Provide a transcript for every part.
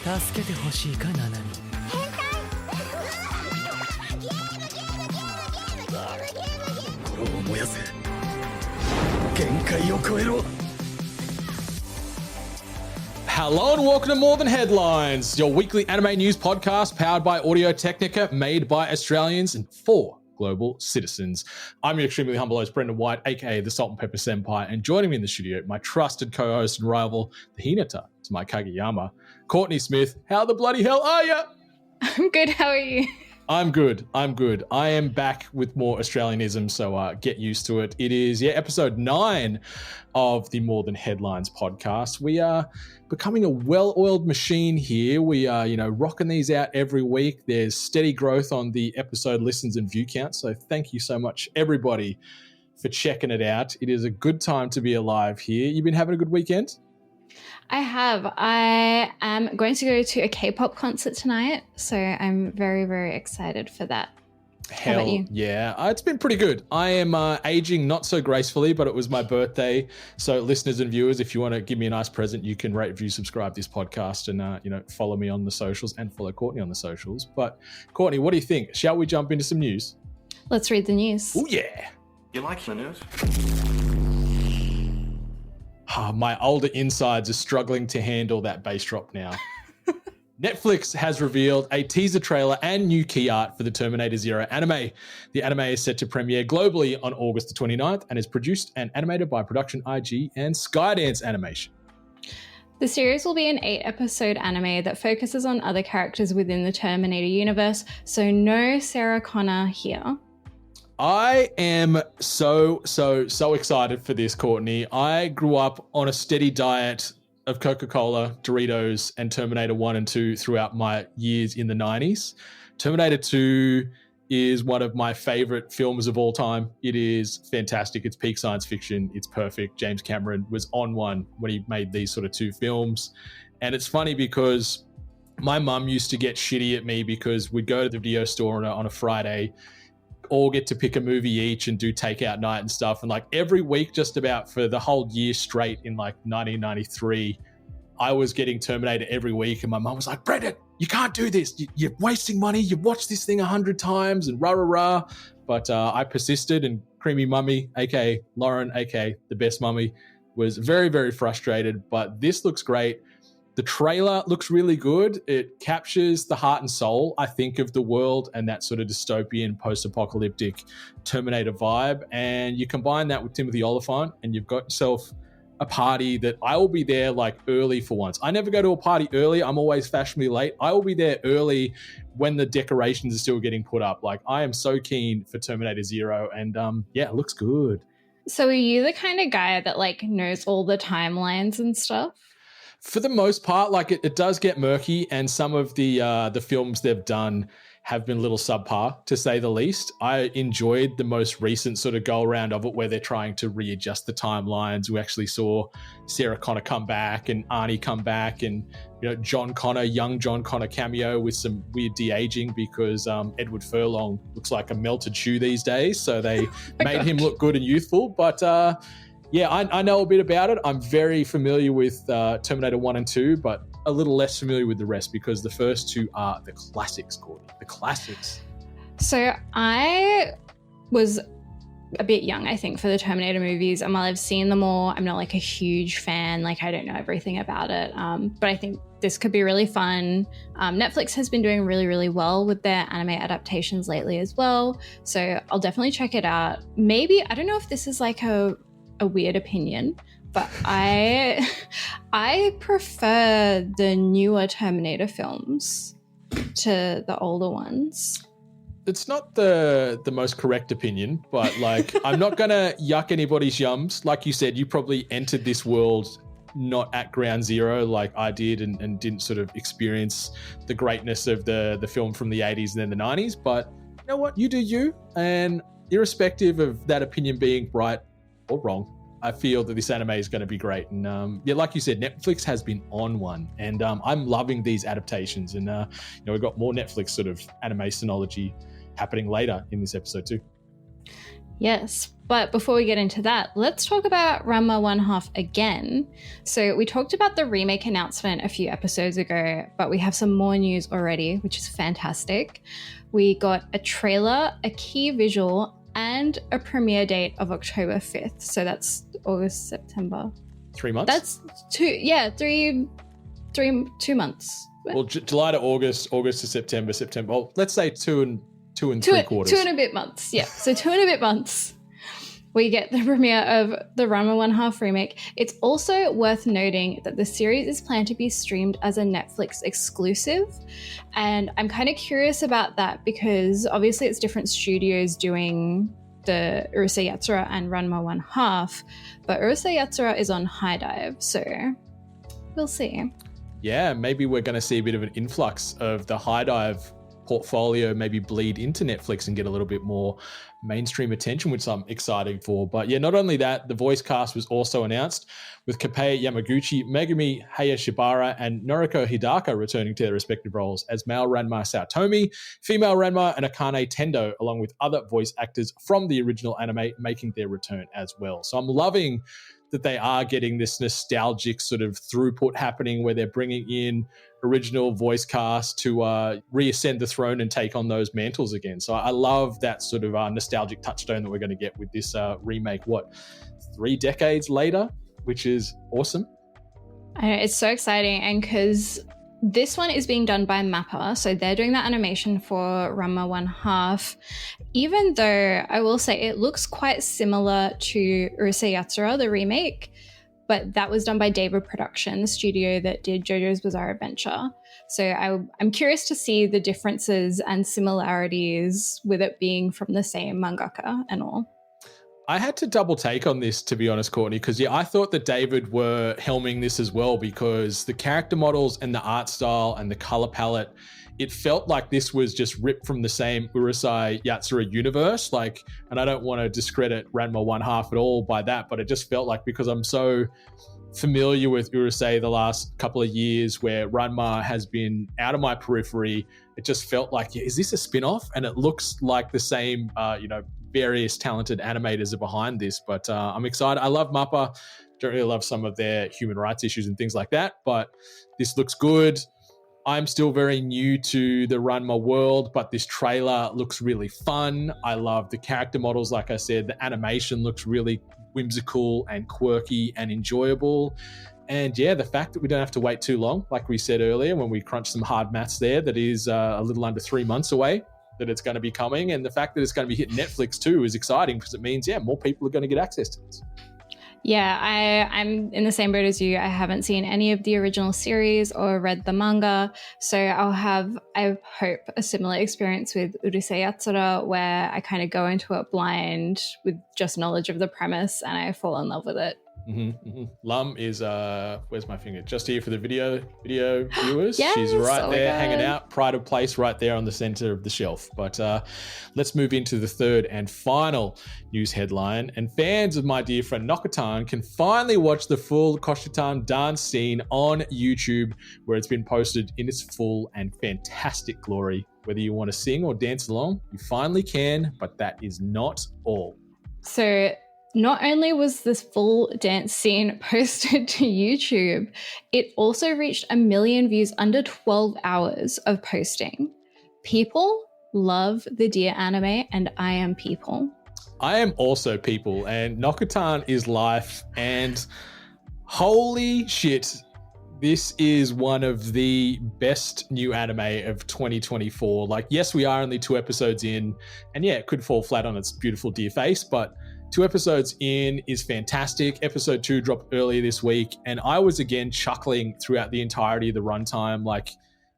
助けてほしいかナナミ。心を燃やせ。限界を超えろ。 Hello and welcome to More Than Headlines, your weekly anime news podcast powered by Audio Technica, made by Australians and for global citizens. I'm your extremely humble host, Brendan White, aka the Salt and Pepper Senpai, and joining me in the studio, my trusted co-host and rival, the Hinata to my Kageyama, Courtney Smith. How the bloody hell are you? I'm good, how are you? I'm good. I am back with more Australianism, so get used to it. It is, episode 9 of the More Than Headlines podcast. We are becoming a well-oiled machine here. We are, rocking these out every week. There's steady growth on the episode listens and view count, so thank you so much, everybody, for checking it out. It is a good time to be alive here. You've been having a good weekend? I have. I am going to go to a K-pop concert tonight, so I'm very, very excited for that. How about you? Yeah, it's been pretty good. I am aging not so gracefully, but it was my birthday. So listeners and viewers, if you want to give me a nice present, you can rate, review, subscribe this podcast and, follow me on the socials and follow Courtney on the socials. But Courtney, what do you think? Shall we jump into some news? Let's read the news. Oh, yeah. You like the news? My older insides are struggling to handle that bass drop now. Netflix has revealed a teaser trailer and new key art for the Terminator Zero anime. The anime is set to premiere globally on August the 29th and is produced and animated by Production IG and Skydance Animation. The series will be an 8-episode anime that focuses on other characters within the Terminator universe, so no Sarah Connor here. I am so excited for this, Courtney. I grew up on a steady diet of Coca-Cola, Doritos, and Terminator 1 and 2 throughout my years in the 90s. Terminator 2 is one of my favorite films of all time. It is fantastic. It's peak science fiction. It's perfect. James Cameron was on one when he made these sort of 2 films. And it's funny because my mum used to get shitty at me because we'd go to the video store on a Friday, all get to pick a movie each and do takeout night and stuff. And like every week, just about for the whole year straight in like 1993, I was getting Terminator every week. And my mum was like, Brendan, you can't do this. You're wasting money. You've watched this thing 100 times and rah. But I persisted, and Creamy Mummy, aka Lauren, aka the best mummy, was very, very frustrated. But this looks great. The trailer looks really good. It captures the heart and soul, I think, of the world and that sort of dystopian, post-apocalyptic Terminator vibe. And you combine that with Timothy Olyphant, and you've got yourself a party that I will be there like early for once. I never go to a party early. I'm always fashionably late. I will be there early when the decorations are still getting put up. Like, I am so keen for Terminator Zero, and it looks good. So are you the kind of guy that like knows all the timelines and stuff? For the most part, like it does get murky, and some of the films they've done have been a little subpar, to say the least. I enjoyed the most recent sort of go around of it where they're trying to readjust the timelines. We actually saw Sarah Connor come back and Arnie come back, and young John Connor cameo with some weird de-aging because Edward Furlong looks like a melted shoe these days, so they made him look good and youthful. But I know a bit about it. I'm very familiar with Terminator 1 and 2, but a little less familiar with the rest because the first 2 are the classics, Courtney. The classics. So I was a bit young, I think, for the Terminator movies. And while I've seen them all, I'm not like a huge fan. Like, I don't know everything about it. But I think this could be really fun. Netflix has been doing really, really well with their anime adaptations lately as well. So I'll definitely check it out. Maybe, I don't know if this is like a weird opinion, but I prefer the newer Terminator films to the older ones. It's not the most correct opinion, but like I'm not gonna yuck anybody's yums. Like you said, you probably entered this world not at ground zero like I did and didn't sort of experience the greatness of the film from the 80s and then the 90s. But you know what? You do you, and irrespective of that opinion being right or wrong, I feel that this anime is going to be great. And like you said, Netflix has been on one, and I'm loving these adaptations. And we've got more Netflix sort of anime synology happening later in this episode too. Yes, but before we get into that, let's talk about Ranma 1/2 again. So we talked about the remake announcement a few episodes ago, but we have some more news already, which is fantastic. We got a trailer, a key visual, and a premiere date of October 5th. So that's August, September. 3 months? That's 2 months. Well, July to August, August to September, September. Well, let's say two and three quarters. 2 and a bit months. Yeah. So 2 and a bit months. We get the premiere of the Ranma 1/2 remake. It's also worth noting that the series is planned to be streamed as a Netflix exclusive. And I'm kind of curious about that because obviously it's different studios doing the Urusei Yatsura and Ranma 1/2, but Urusei Yatsura is on High Dive, so we'll see. Yeah, maybe we're going to see a bit of an influx of the High Dive portfolio maybe bleed into Netflix and get a little bit more mainstream attention, which I'm excited for. But yeah, not only that, the voice cast was also announced with Kappei Yamaguchi, Megumi Hayashibara, and Noriko Hidaka returning to their respective roles as male Ranma Saotomi, female Ranma, and Akane Tendo, along with other voice actors from the original anime making their return as well. So I'm loving that they are getting this nostalgic sort of throughput happening where they're bringing in original voice cast to reascend the throne and take on those mantles again. So I love that sort of nostalgic touchstone that we're going to get with this remake, 3 decades later, which is awesome. I know, it's so exciting, and because this one is being done by Mappa, so they're doing that animation for Ranma 1/2, even though I will say it looks quite similar to Urusei Yatsura, the remake, but that was done by David Production, the studio that did JoJo's Bizarre Adventure. So I'm curious to see the differences and similarities with it being from the same mangaka and all. I had to double take on this, to be honest, Courtney, because I thought that David were helming this as well, because the character models and the art style and the color palette, it felt like this was just ripped from the same Urusei Yatsura universe. And I don't want to discredit Ranma 1/2 at all by that, but it just felt like, because I'm so familiar with Urusei the last couple of years where Ranma has been out of my periphery, it just felt like, is this a spin-off? And it looks like the same, various talented animators are behind this, but I'm excited. I love Mappa. Don't really love some of their human rights issues and things like that, but this looks good. I'm still very new to the Ranma world, but this trailer looks really fun. I love the character models. Like I said, the animation looks really whimsical and quirky and enjoyable. And yeah, the fact that we don't have to wait too long, like we said earlier when we crunched some hard maths there, that is a little under 3 months away that it's going to be coming. And the fact that it's going to be hitting Netflix too is exciting, because it means, more people are going to get access to this. Yeah, I'm in the same boat as you. I haven't seen any of the original series or read the manga, so I'll have, I hope, a similar experience with Urusei Yatsura, where I kind of go into it blind with just knowledge of the premise and I fall in love with it. Lum is where's my finger? Just here for the video viewers. Yes, she's right there God. hanging out, pride of place right there on the center of the shelf. But let's move into the third and final news headline. And fans of My Deer Friend Nokotan can finally watch the full Koshitan dance scene on YouTube, where it's been posted in its full and fantastic glory. Whether you want to sing or dance along, you finally can, but that is not all. So not only was this full dance scene posted to YouTube, it also reached 1 million views under 12 hours of posting. People love the Deer anime, and I am people. I am also people, and Nokotan is life, and holy shit, this is one of the best new anime of 2024. Yes, we are only 2 episodes in, and yeah, it could fall flat on its beautiful deer face, but 2 episodes in is fantastic. Episode 2 dropped earlier this week, and I was again chuckling throughout the entirety of the runtime.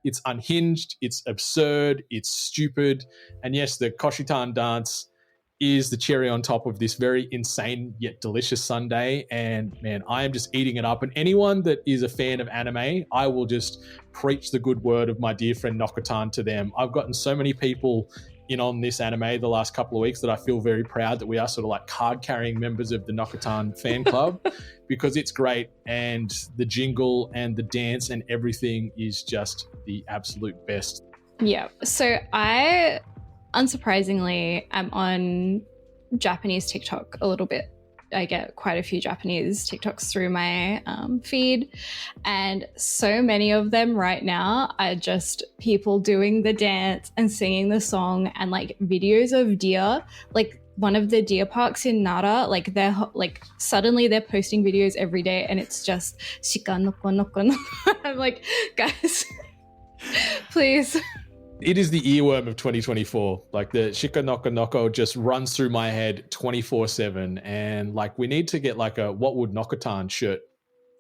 It's unhinged, it's absurd, it's stupid, and yes, the Koshitan dance is the cherry on top of this very insane yet delicious sundae. And man, I am just eating it up. And anyone that is a fan of anime, I will just preach the good word of My Deer Friend Nokotan to them. I've gotten so many people in on this anime the last couple of weeks that I feel very proud that we are sort of card-carrying members of the Nokotan fan club, because it's great, and the jingle and the dance and everything is just the absolute best. Yeah, so I, unsurprisingly, am on Japanese TikTok a little bit. I get quite a few Japanese TikToks through my feed, and so many of them right now are just people doing the dance and singing the song, and like videos of deer, like one of the deer parks in Nara, like they're like suddenly they're posting videos every day, and it's just shika noko noko noko. I'm like, guys, please. It is the earworm of 2024. Like the Shika Noko Noko just runs through my head 24/7. And like we need to get like a what would Nokotan shirt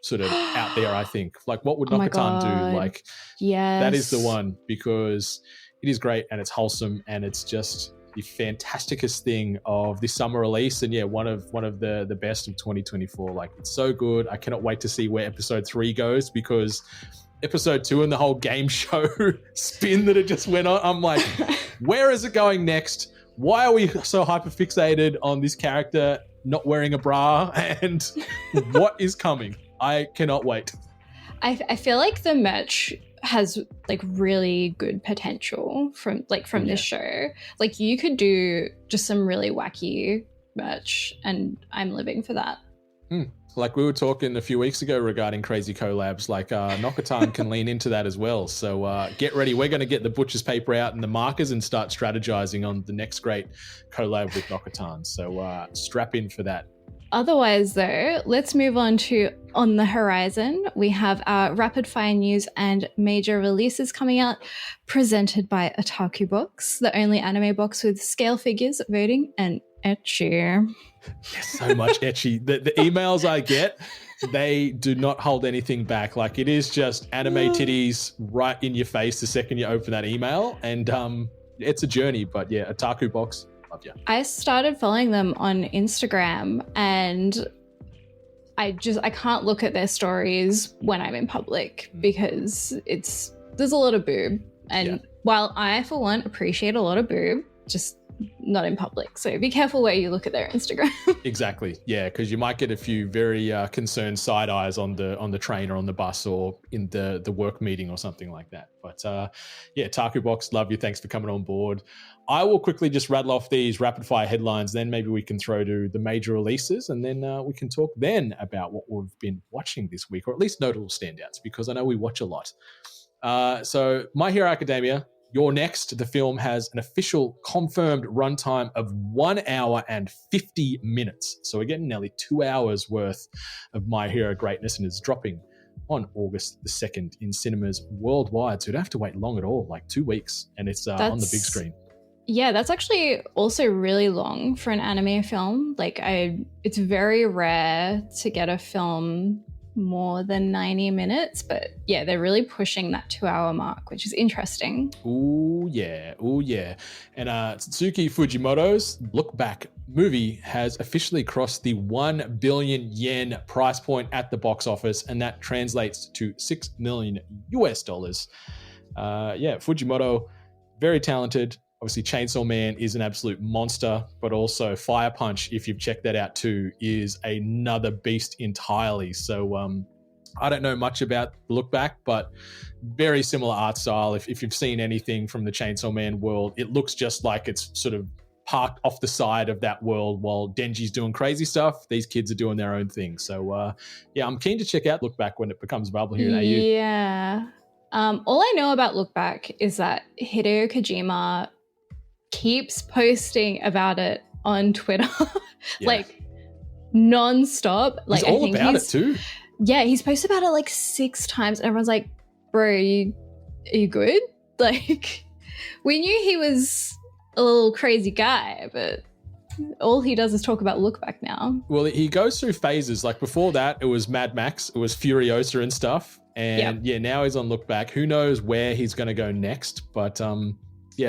sort of out there, I think. Like what would Nokotan do? Like that is the one, because it is great and it's wholesome and it's just the fantasticest thing of this summer release. And yeah, one of the best of 2024. Like it's so good. I cannot wait to see where episode 3 goes, because episode 2 and the whole game show spin that it just went on, I'm like, where is it going next? Why are we so hyper fixated on this character not wearing a bra, and what is coming? I cannot wait. I feel like the merch has like really good potential from this show. Like you could do just some really wacky merch, and I'm living for that. Like we were talking a few weeks ago regarding crazy collabs, like Nokotan can lean into that as well. So get ready. We're going to get the butcher's paper out and the markers and start strategizing on the next great collab with Nokotan. So strap in for that. Otherwise, though, let's move on to On the Horizon. We have our rapid fire news and major releases coming out, presented by Otaku Box, the only anime box with scale figures, voting, and ecchi. So much ecchi. The emails I get, they do not hold anything back. Like it is just anime titties right in your face the second you open that email. And it's a journey, but yeah, Otaku Box. Love you. I started following them on Instagram, and I can't look at their stories when I'm in public because there's a lot of boob. And while I, for one, appreciate a lot of boob, just not in public. So be careful where you look at their Instagram. Exactly. Yeah, because you might get a few very concerned side eyes on the train or on the bus or in the work meeting or something like that. But yeah, Taku Box, love you. Thanks for coming on board. I will quickly just rattle off these rapid fire headlines. Then maybe we can throw to the major releases, and then we can talk then about what we've been watching this week, or at least notable standouts, because I know we watch a lot. So My Hero Academia, You're Next. The film has an official confirmed runtime of 1 hour and 50 minutes. So we're getting nearly 2 hours worth of My Hero greatness, and it's dropping on August the 2nd in cinemas worldwide. So you don't have to wait long at all, like 2 weeks, and it's on the big screen. Yeah, that's actually also really long for an anime film. Like it's very rare to get a film more than 90 minutes, but yeah, they're really pushing that 2 hour mark, which is interesting. Ooh yeah. And Tsuki Fujimoto's Look Back movie has officially crossed the 1 billion yen price point at the box office, and that translates to $6 million. Fujimoto, very talented. Obviously, Chainsaw Man is an absolute monster, but also Fire Punch, if you've checked that out too, is another beast entirely. So I don't know much about Look Back, but very similar art style. If you've seen anything from the Chainsaw Man world, it looks just like it's sort of parked off the side of that world while Denji's doing crazy stuff. These kids are doing their own thing. So I'm keen to check out Look Back when it becomes available here in AU. Yeah. All I know about Look Back is that Hideo Kojima keeps posting about it on Twitter, like non-stop. Like he's all about it too. Yeah, he's posted about it like 6 times, and everyone's like, "Bro, are you good?" Like, we knew he was a little crazy guy, but all he does is talk about Look Back now. Well, he goes through phases. Like before that, it was Mad Max, it was Furiosa and stuff, and now he's on Look Back. Who knows where he's going to go next? But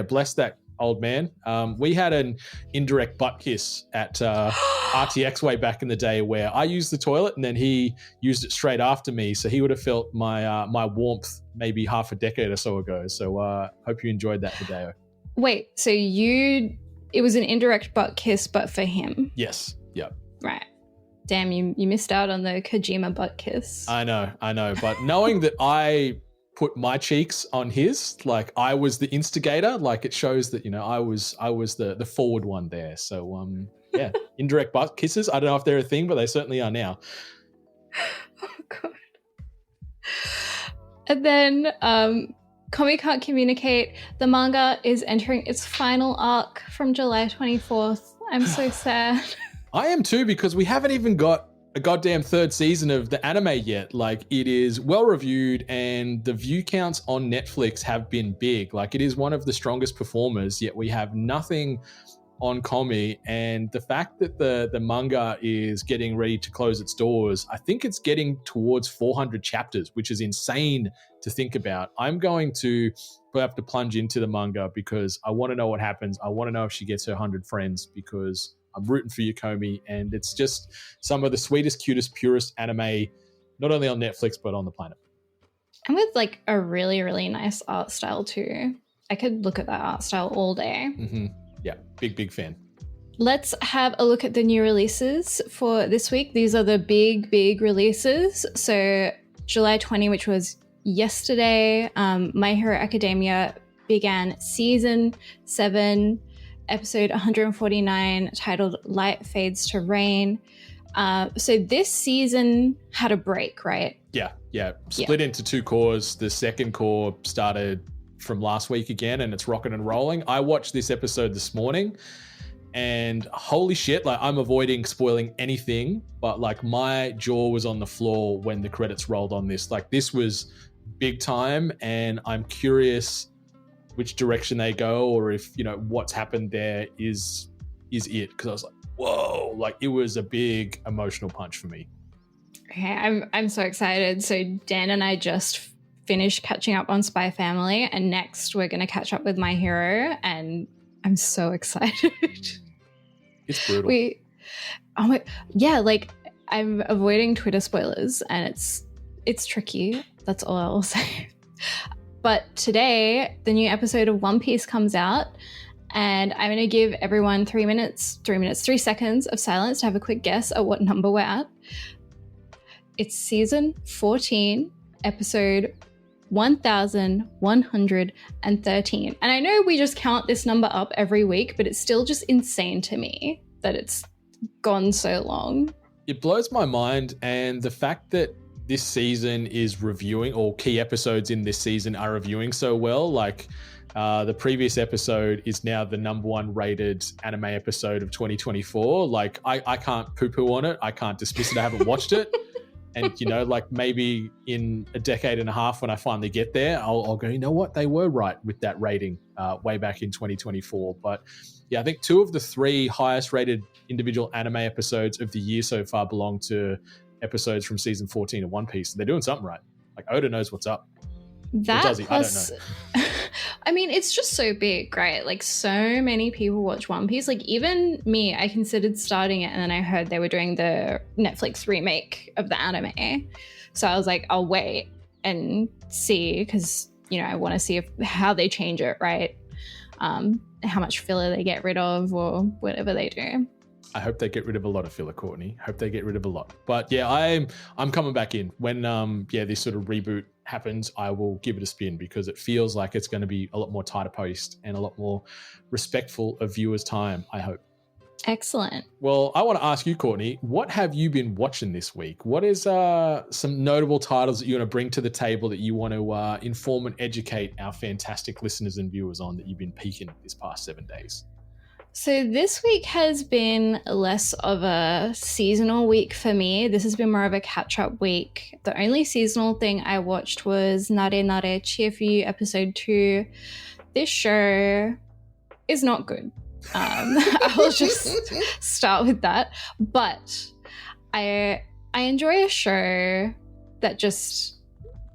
bless that old man. We had an indirect butt kiss at RTX way back in the day, where I used the toilet and then he used it straight after me. So he would have felt my warmth maybe half a decade or so ago. So hope you enjoyed that, Hideo. Wait, so it was an indirect butt kiss, but for him? Yes. Yep. Right. Damn, you missed out on the Kojima butt kiss. I know. But knowing that I put my cheeks on his, like I was the instigator, like it shows that, I was the forward one there. So Yeah, indirect butt kisses. I don't know if they're a thing, but they certainly are now. Oh god. And then Komi Can't Communicate. The manga is entering its final arc from July 24th. I'm so sad. I am too, because we haven't even got a goddamn third season of the anime yet. Like, it is well reviewed and the view counts on Netflix have been big. Like, it is one of the strongest performers, yet we have nothing on Komi. And the fact that the manga is getting ready to close its doors, I think it's getting towards 400 chapters, which is insane to think about. I'm going to have to plunge into the manga because I want to know what happens. I want to know if she gets her 100 friends, because I'm rooting for you, Komi, and it's just some of the sweetest, cutest, purest anime, not only on Netflix, but on the planet. And with like a really, really nice art style too. I could look at that art style all day. Mm-hmm. Yeah, big fan. Let's have a look at the new releases for this week. These are the big releases. So July 20, which was yesterday, My Hero Academia began season 7, episode 149, titled Light Fades to Rain. So this season had a break, right? Yeah. Split into 2 cores. The second core started from last week again, and it's rocking and rolling. I watched this episode this morning, and holy shit, like, I'm avoiding spoiling anything, but like, my jaw was on the floor when the credits rolled on this. Like, this was big time, and I'm curious which direction they go, or if, you know, what's happened there is it, because I was like, whoa, like, it was a big emotional punch for me. Okay, I'm so excited. So Dan and I just finished catching up on Spy Family, and next we're going to catch up with My Hero, and I'm so excited. It's brutal. Like, I'm avoiding Twitter spoilers, and it's tricky. That's all I will say. But today, the new episode of One Piece comes out, and I'm going to give everyone 3 seconds of silence to have a quick guess at what number we're at. It's season 14, episode 1113. And I know we just count this number up every week, but it's still just insane to me that it's gone so long. It blows my mind, and the fact that this season is reviewing, or key episodes in this season are reviewing so well. Like, the previous episode is now the #1 rated anime episode of 2024. Like, I can't poo-poo on it. I can't dismiss it. I haven't watched it. And, you know, like, maybe in a decade and a half when I finally get there, I'll go, you know what? They were right with that rating way back in 2024. But yeah, I think 2 of the 3 highest rated individual anime episodes of the year so far belong to episodes from season 14 of One Piece. They're doing something right. Like, Oda knows what's up. That or does he? plus, I don't know. I mean, it's just so big, right? Like, so many people watch One Piece. Like, even me, I considered starting it, and then I heard they were doing the Netflix remake of the anime. So I was like, I'll wait and see, because, you know, I want to see how they change it, right? How much filler they get rid of, or whatever they do. I hope they get rid of a lot of filler, Courtney. Hope they get rid of a lot. But yeah, I'm coming back in. When this sort of reboot happens, I will give it a spin, because it feels like it's going to be a lot more tighter paced and a lot more respectful of viewers' time, I hope. Excellent. Well, I want to ask you, Courtney, what have you been watching this week? What is some notable titles that you want to bring to the table that you want to inform and educate our fantastic listeners and viewers on, that you've been peaking this past 7 days? So this week has been less of a seasonal week for me. This has been more of a catch-up week. The only seasonal thing I watched was Nare Nare Chiefyu episode 2. This show is not good. I'll just start with that. But I enjoy a show that just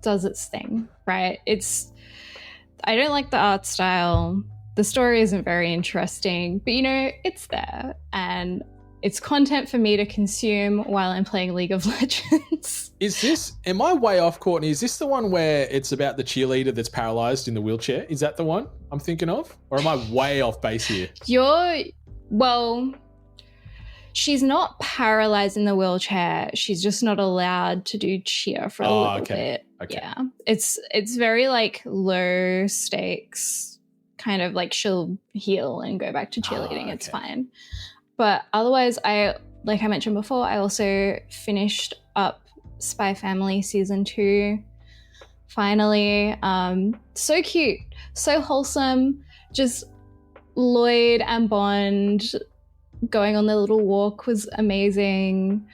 does its thing, right? I don't like the art style. The story isn't very interesting, but, you know, it's there, and it's content for me to consume while I'm playing League of Legends. Am I way off, Courtney? Is this the one where it's about the cheerleader that's paralyzed in the wheelchair? Is that the one I'm thinking of? Or am I way off base here? She's not paralyzed in the wheelchair. She's just not allowed to do cheer for a little bit. Okay. Yeah. It's very like low stakes, kind of like she'll heal and go back to cheerleading. It's fine. But otherwise, like I mentioned before, I also finished up Spy Family season 2. Finally, so cute, so wholesome. Just Lloyd and Bond going on their little walk was amazing.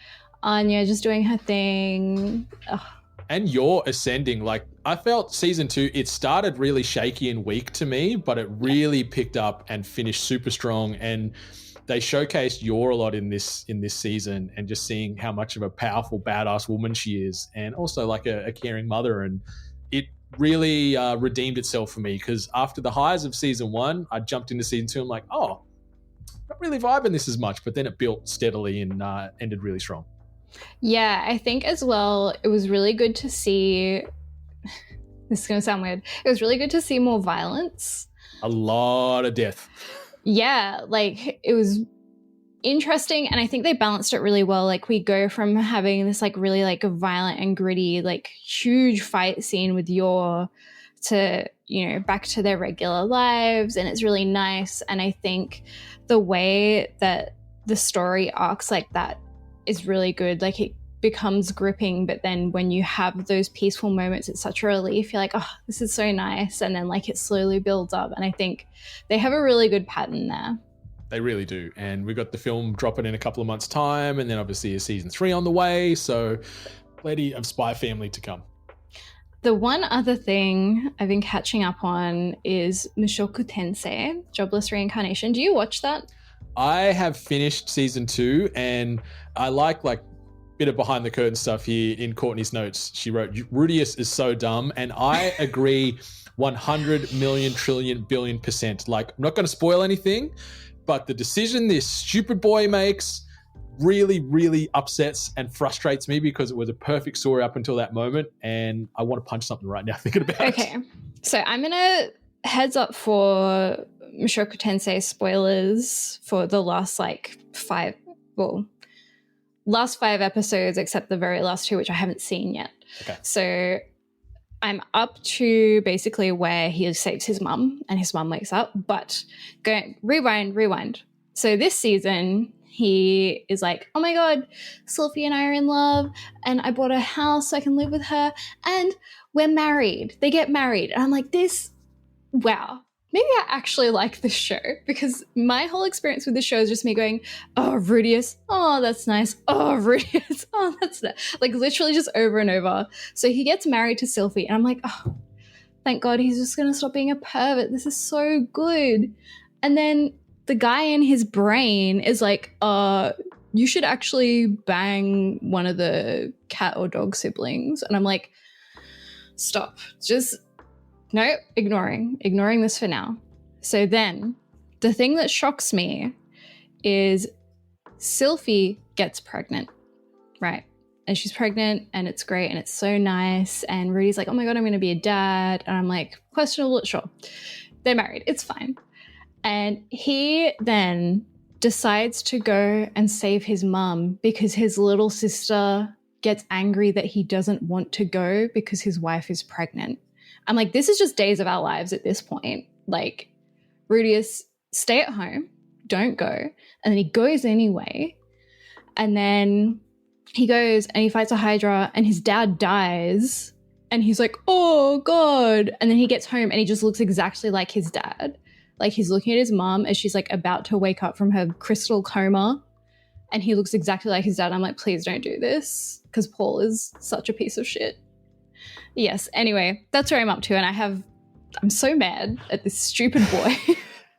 Anya just doing her thing. Ugh. And you're ascending. Like, I felt season 2, it started really shaky and weak to me, but it really picked up and finished super strong. And they showcased Yor a lot in this season, and just seeing how much of a powerful, badass woman she is, and also like a caring mother. And it really redeemed itself for me, because after the highs of season 1, I jumped into season 2. I'm like, oh, not really vibing this as much, but then it built steadily and ended really strong. Yeah, I think as well, it was really good to see. This is going to sound weird. It was really good to see more violence. A lot of death. Yeah, like it was interesting, and I think they balanced it really well. Like we go from having this like really like violent and gritty, like huge fight scene with Yor to, you know, back to their regular lives, and it's really nice. And I think the way that the story arcs like that is really good. Like it becomes gripping, but then when you have those peaceful moments, it's such a relief. You're like, oh, this is so nice. And then like it slowly builds up. And I think they have a really good pattern there. They really do. And we got the film dropping in a couple of months' time, and then obviously a season 3 on the way. So plenty of Spy Family to come. The one other thing I've been catching up on is Mushoku Tensei, Jobless Reincarnation. Do you watch that? I have finished season 2, and I like bit of behind the curtain stuff here. In Courtney's notes, she wrote, Rudius is so dumb, and I agree 100 million trillion billion %. Like, I'm not going to spoil anything, but the decision this stupid boy makes really, really upsets and frustrates me, because it was a perfect story up until that moment, and I want to punch something right now thinking about it. Okay, so I'm going to heads up for Mushoku Tensei spoilers for the last last 5 episodes, except the very last 2, which I haven't seen yet. Okay. So I'm up to basically where he saves his mum and his mum wakes up, but rewind. So this season, he is like, oh my God, Sylvie and I are in love, and I bought a house so I can live with her, and we're married. They get married. And I'm like, wow. Maybe I actually like this show, because my whole experience with this show is just me going, oh, Rudius, oh, that's nice. Oh, Rudius, oh, that's nice. Like literally just over and over. So he gets married to Sylvie, and I'm like, oh, thank God he's just going to stop being a pervert. This is so good. And then the guy in his brain is like, you should actually bang one of the cat or dog siblings. And I'm like, stop. No, ignoring this for now. So then the thing that shocks me is Sylvie gets pregnant, right? And she's pregnant, and it's great, and it's so nice. And Rudy's like, oh my God, I'm going to be a dad. And I'm like, questionable, sure. They're married. It's fine. And he then decides to go and save his mum, because his little sister gets angry that he doesn't want to go because his wife is pregnant. I'm like, this is just Days of Our Lives at this point. Like, Rudius, stay at home, don't go. And then he goes anyway. And then he goes and he fights a Hydra, and his dad dies. And he's like, oh God. And then he gets home and he just looks exactly like his dad. Like, he's looking at his mom as she's like about to wake up from her crystal coma. And he looks exactly like his dad. I'm like, please don't do this, because Paul is such a piece of shit. Yes, anyway, that's where I'm up to, and I'm so mad at this stupid boy.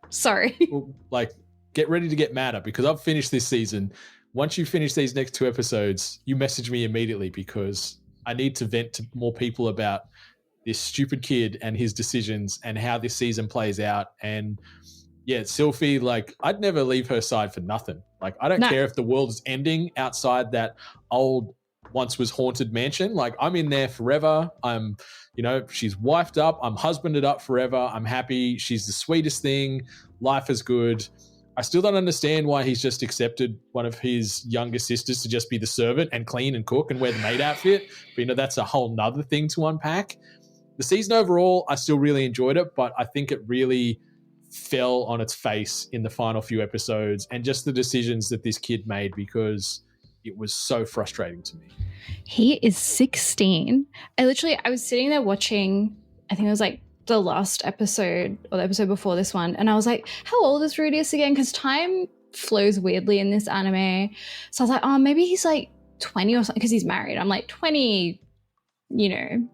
Sorry. Well, like, get ready to get madder, because I've finished this season. Once you finish these next 2 episodes, you message me immediately, because I need to vent to more people about this stupid kid and his decisions and how this season plays out. And yeah, Sylvie, like, I'd never leave her side for nothing. Like, I don't care if the world is ending outside that old once was haunted mansion. Like, I'm in there forever. I'm, she's wifed up. I'm husbanded up forever. I'm happy. She's the sweetest thing. Life is good. I still don't understand why he's just accepted one of his younger sisters to just be the servant and clean and cook and wear the maid outfit. But, that's a whole nother thing to unpack. The season overall, I still really enjoyed it, but I think it really fell on its face in the final few episodes, and just the decisions that this kid made, because it was so frustrating to me. He is 16. I was sitting there watching, I think it was like the last episode or the episode before this one, and I was like, how old is Rudius again? Because time flows weirdly in this anime. So I was like, oh, maybe he's like 20 or something, because he's married. I'm like 20,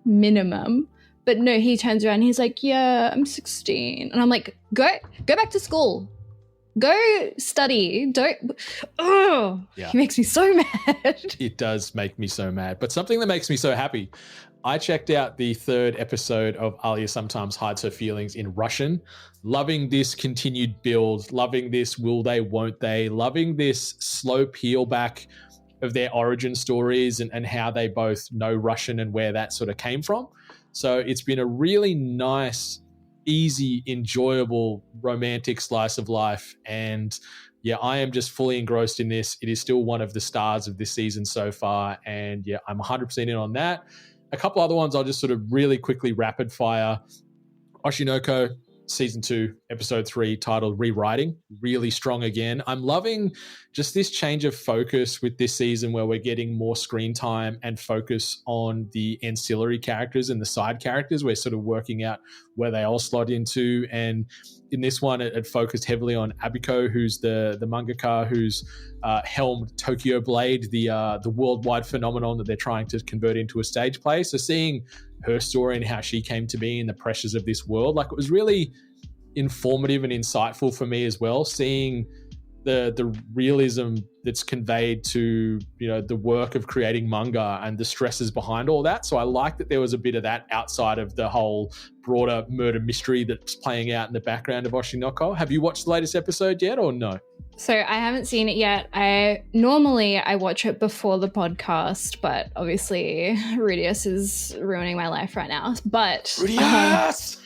minimum. But no, he turns around and he's like, yeah, I'm 16. And I'm like, go back to school. Go study. Yeah. He makes me so mad. It does make me so mad. But something that makes me so happy, I checked out the 3rd episode of Alia Sometimes Hides Her Feelings in Russian. Loving this continued build, loving this will they, won't they, loving this slow peel back of their origin stories and how they both know Russian and where that sort of came from. So it's been a really nice, easy, enjoyable, romantic slice of life. And yeah, I am just fully engrossed in this. It is still one of the stars of this season so far. And yeah, I'm 100% in on that. A couple other ones I'll just sort of really quickly rapid fire. Oshinoko, Season 2, Episode 3, titled Rewriting. Really strong again. I'm loving just this change of focus with this season, where we're getting more screen time and focus on the ancillary characters and the side characters. We're sort of working out where they all slot into. And in this one, it focused heavily on Abiko, who's the mangaka who's helmed Tokyo Blade, the worldwide phenomenon that they're trying to convert into a stage play. So seeing her story and how she came to be and the pressures of this world, like, it was really informative and insightful for me as well, seeing the realism that's conveyed to the work of creating manga and the stresses behind all that. So I like that there was a bit of that outside of the whole broader murder mystery that's playing out in the background of Oshinoko. Have you watched the latest episode yet, or no? So I haven't seen it yet. Normally I watch it before the podcast, but obviously Rudius is ruining my life right now. But Rudius!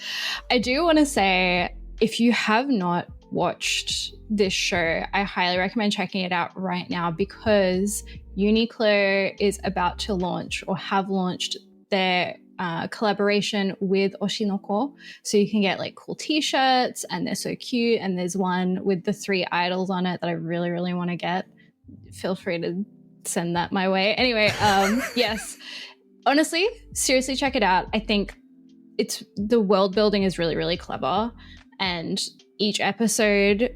I do want to say, if you have not watched this show, I highly recommend checking it out right now, because Uniqlo is about to launch, or have launched, their collaboration with Oshinoko. So you can get like cool t-shirts, and they're so cute. And there's one with the 3 idols on it that I really, really want to get. Feel free to send that my way. Anyway, yes. Honestly, seriously, check it out. I think the world building is really, really clever. And each episode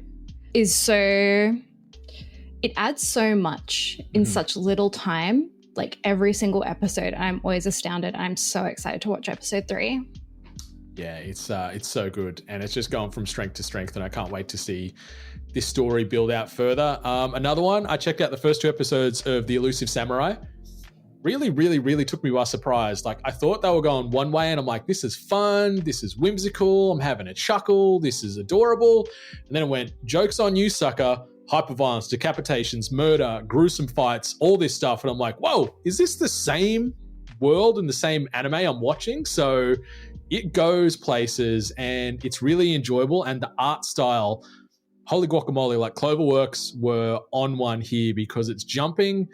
is it adds so much in such little time. Like, every single episode, I'm always astounded. I'm so excited to watch episode 3. Yeah, it's so good, and it's just going from strength to strength, and I can't wait to see this story build out further. Another one, I checked out the first 2 episodes of The Elusive Samurai. Really, really, really took me by surprise. Like, I thought they were going one way, and I'm like, this is fun, this is whimsical, I'm having a chuckle, this is adorable. And then it went, joke's on you, sucker. Hyperviolence, decapitations, murder, gruesome fights, all this stuff. And I'm like, whoa, is this the same world and the same anime I'm watching? So it goes places, and it's really enjoyable. And the art style, holy guacamole, like Cloverworks were on one here, because it's jumping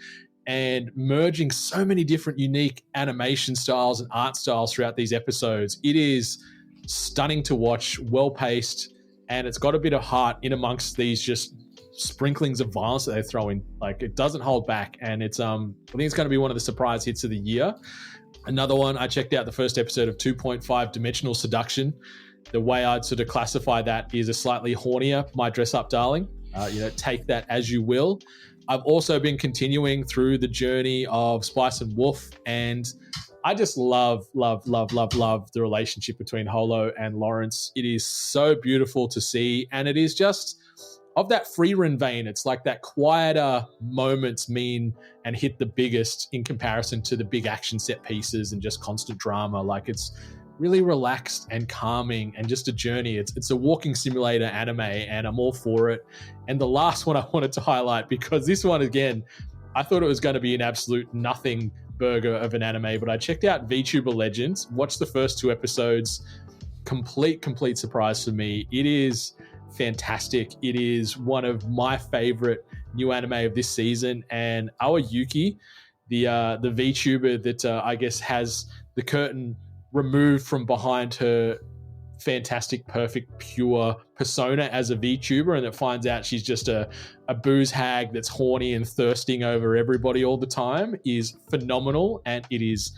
and merging so many different unique animation styles and art styles throughout these episodes. It is stunning to watch, well-paced, and it's got a bit of heart in amongst these just sprinklings of violence that they throw in. Like, it doesn't hold back, and it's I think it's going to be one of the surprise hits of the year. Another one, I checked out the first episode of 2.5 Dimensional Seduction. The way I'd sort of classify that is a slightly hornier My Dress Up Darling. Take that as you will. I've also been continuing through the journey of Spice and Wolf, and I just love the relationship between Holo and Lawrence. It is so beautiful to see, and it is just of that Freerun vein. It's like that quieter moments mean and hit the biggest in comparison to the big action set pieces and just constant drama. Like, it's really relaxed and calming and just a journey. It's a walking simulator anime, and I'm all for it. And the last one I wanted to highlight, because this one, again, I thought it was going to be an absolute nothing burger of an anime, but I checked out VTuber Legends, watched the first 2 episodes. Complete surprise for me. It is fantastic. It is one of my favorite new anime of this season. And Awa Yuki, the VTuber that I guess has the curtain removed from behind her fantastic, perfect, pure persona as a VTuber, and it finds out she's just a booze hag that's horny and thirsting over everybody all the time is phenomenal, and it is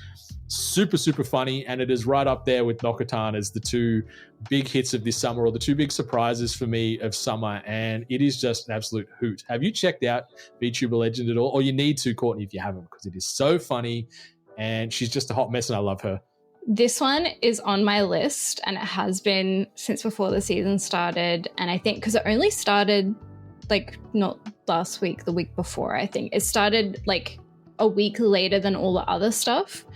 super, super funny, and it is right up there with Nokotan as the two big hits of this summer, or the two big surprises for me of summer, and it is just an absolute hoot. Have you checked out VTuber Legend at all? Or you need to, Courtney, if you haven't, because it is so funny, and she's just a hot mess, and I love her. This one is on my list, and it has been since before the season started, and I think because it only started like not last week, the week before, I think. It started like a week later than all the other stuff.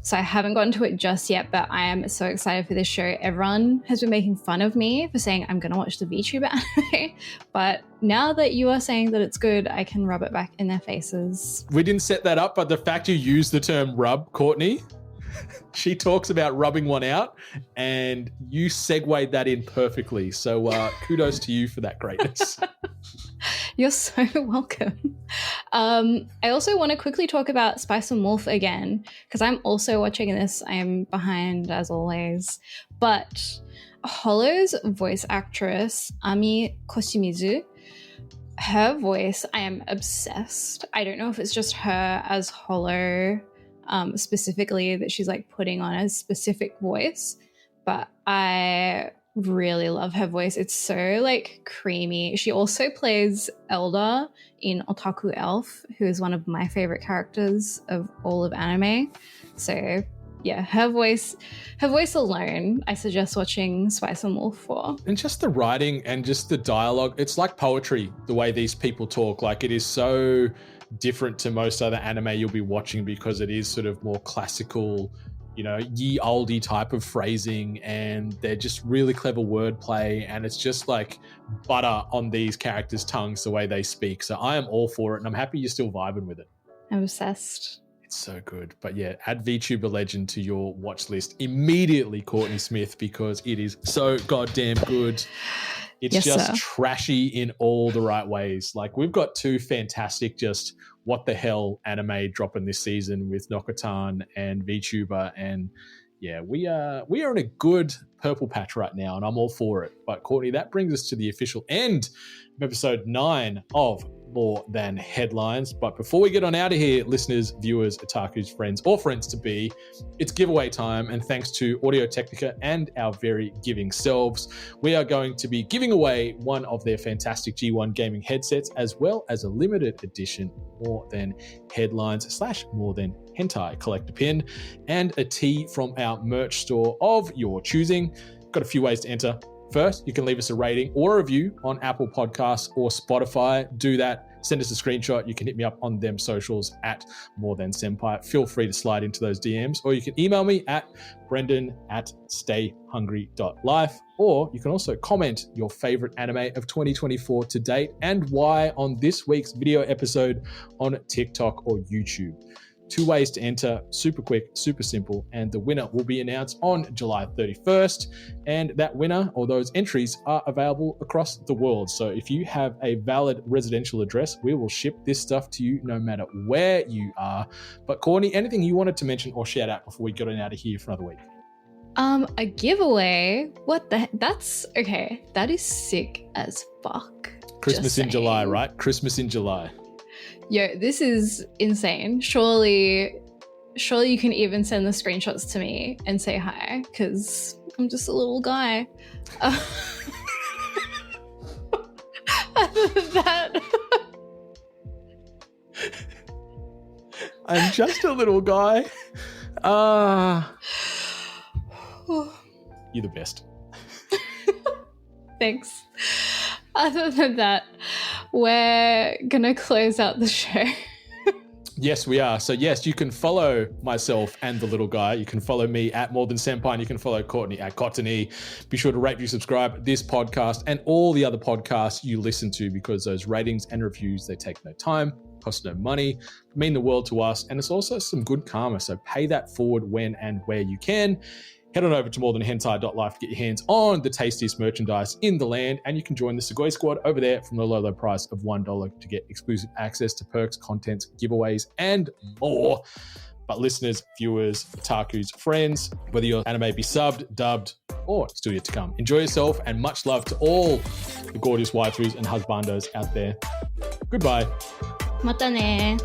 So I haven't gotten to it just yet, but I am so excited for this show. Everyone has been making fun of me for saying I'm going to watch the VTuber anime, but now that you are saying that it's good, I can rub it back in their faces. We didn't set that up, but the fact you use the term rub, Courtney, she talks about rubbing one out, and you segued that in perfectly. So kudos to you for that greatness. You're so welcome. I also want to quickly talk about Spice and Wolf again, because I'm also watching this. I am behind as always. But Hollow's voice actress, Ami Koshimizu, her voice, I am obsessed. I don't know if it's just her as Hollow specifically that she's like putting on a specific voice, but I really love her voice. It's so like creamy. She also plays Elder in Otaku Elf, who is one of my favorite characters of all of anime. So yeah, her voice alone, I suggest watching Spice and Wolf for. And just the writing and just the dialogue, it's like poetry, the way these people talk. Like, it is so different to most other anime you'll be watching, because it is sort of more classical, you know, ye olde type of phrasing, and they're just really clever wordplay, and it's just like butter on these characters' tongues the way they speak. So I am all for it, and I'm happy you're still vibing with it. I'm obsessed. It's so good. But yeah, add VTuber Legend to your watch list immediately, Courtney Smith, because it is so goddamn good. It's just trashy in all the right ways. Like, we've got two fantastic just what the hell anime dropping this season with Nokotan and VTuber, and yeah, we are in a good purple patch right now, and I'm all for it. But Courtney, that brings us to the official end of episode 9 of More Than Headlines. But before we get on out of here, listeners, viewers, otakus, friends, or friends to be, it's giveaway time, and thanks to Audio Technica and our very giving selves, we are going to be giving away one of their fantastic G1 gaming headsets, as well as a limited edition More Than Headlines / More Than Hentai collector pin, and a tee from our merch store of your choosing. Got a few ways to enter. First, you can leave us a rating or a review on Apple Podcasts or Spotify. Do that. Send us a screenshot. You can hit me up on them socials at More Than Senpai. Feel free to slide into those DMs, or you can email me at brendan@stayhungry.life, or you can also comment your favorite anime of 2024 to date and why on this week's video episode on TikTok or YouTube. 2 ways to enter, super quick, super simple, and the winner will be announced on July 31st. And that winner, or those entries, are available across the world. So if you have a valid residential address, we will ship this stuff to you no matter where you are. But Courtney, anything you wanted to mention or shout out before we get on out of here for another week? A giveaway? What the heck? That's okay. That is sick as fuck. Christmas in July, right? Christmas in July. Yo, this is insane. Surely you can even send the screenshots to me and say hi, because I'm just a little guy. Other than that, I'm just a little guy. You're the best. Thanks. Other than that, we're gonna close out the show. Yes, we are. So yes, you can follow myself and the little guy. You can follow me at More Than Senpai, and you can follow Courtney at Cottony. Be sure to rate, review, subscribe this podcast and all the other podcasts you listen to, because those ratings and reviews, they take no time, cost no money, mean the world to us, and it's also some good karma. So pay that forward when and where you can. Head on over to morethanhentai.life to get your hands on the tastiest merchandise in the land, and you can join the Sugoi Squad over there from the low price of $1 to get exclusive access to perks, contents, giveaways, and more. But listeners, viewers, otakus, friends, whether your anime be subbed, dubbed, or still yet to come. Enjoy yourself, and much love to all the gorgeous waifus and husbandos out there. Goodbye. またね